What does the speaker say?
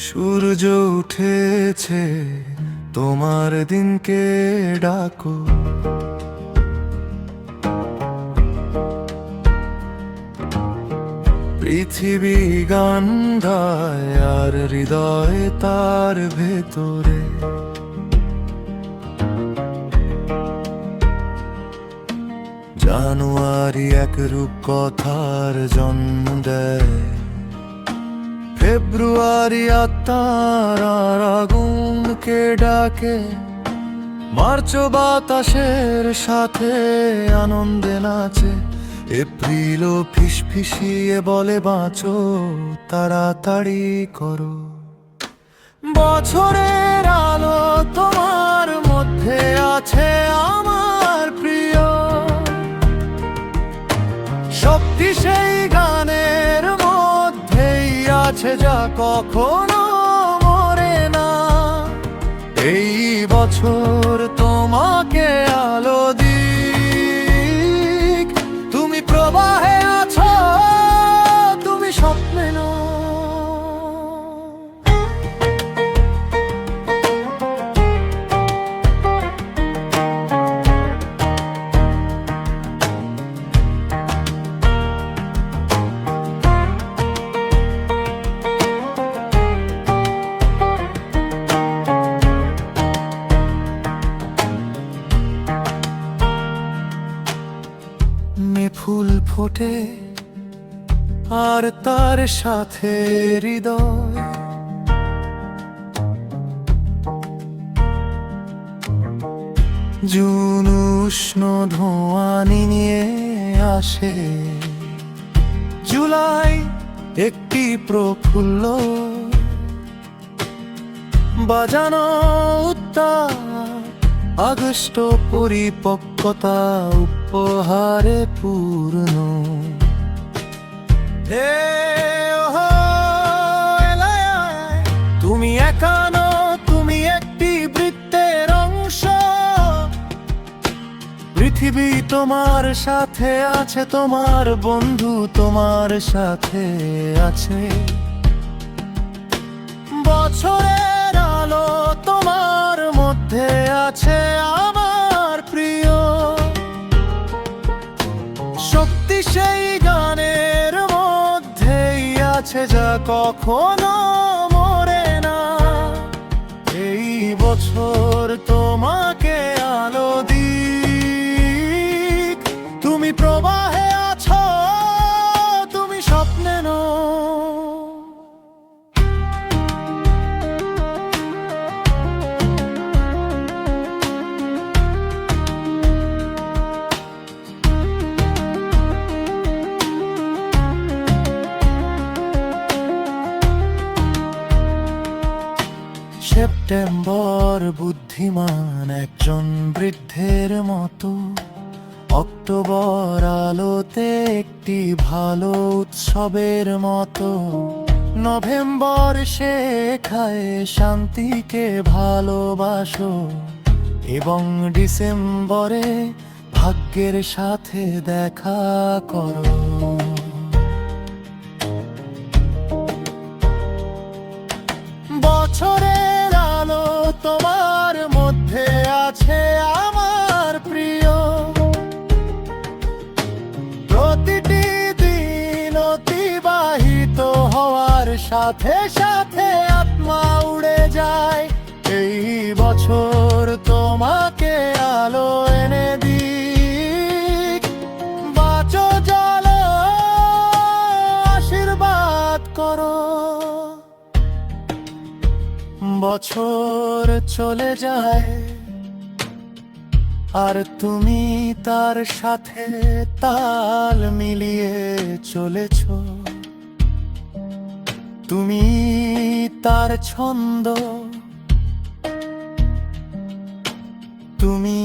সূর্য উঠেছে, তোমার দিনকে ডাকো। পৃথিবী গান গায় আর হৃদয় তার ভেতরে। জানুয়ারি এক রূপকথার জন্ম দেয়, ফেব্রুয়ারি আত্মার আগুনকে ডাকে, মার্চ বাতাসের সাথে আনন্দে নাচে, এপ্রিল ফিসফিসিয়ে বলে বাঁচো, তাড়াতাড়ি করো। বছরের আলো তোমার মধ্যে আছে আমার প্রিয়, শক্তি সেই গানের মধ্যেই আছে যা কখনো মরে না। এই বছর তোমাকে আলো দিক, তুমি প্রবাহে আছো, তুমি স্বপ্নে নও। ফুল ফোটে আর তার সাথে হৃদয়, জুন উষ্ণ ধোঁয়া নিয়ে আসে, জুলাই একটি প্রফুল্ল বাজানো উত্তাপ, আগস্ট পরিপক্কতা উপহারে পূর্ণ। তুমি একানো, তুমি একটি বৃত্তের অংশ, পৃথিবী তোমার সাথে আছে, তোমার বন্ধু তোমার সাথে আছে। বছরের আলো তোমার মধ্যে আছে আমার প্রিয়, শক্তি সেই গানের মধ্যেই আছে যা কখনো মরে না। এই বছর তোমাকে আলো দিক, তুমি প্রবাহে আছো, তুমি স্বপ্নে নও। সেপ্টেম্বর বুদ্ধিমান একজন বৃদ্ধের মতো, অক্টোবর আলোতে একটি ভালো উৎসবের মতো, নভেম্বর শেখায় শান্তিকে ভালোবাসো, এবং ডিসেম্বরে ভাগ্যের সাথে দেখা করো। বছরের আলো তোমার মধ্যে আছে আমার প্রিয়, প্রতিটি দিন অতিবাহিত হওয়ার সাথে সাথে আত্মা উড়ে যায়। এই বছর তোমাকে আলো এনে দিক, বাঁচো চলো আশীর্বাদ করো। বছর চলে যায় আর তুমি তার সাথে তাল মিলিয়ে চলেছ, তুমি তার ছন্দ, তুমি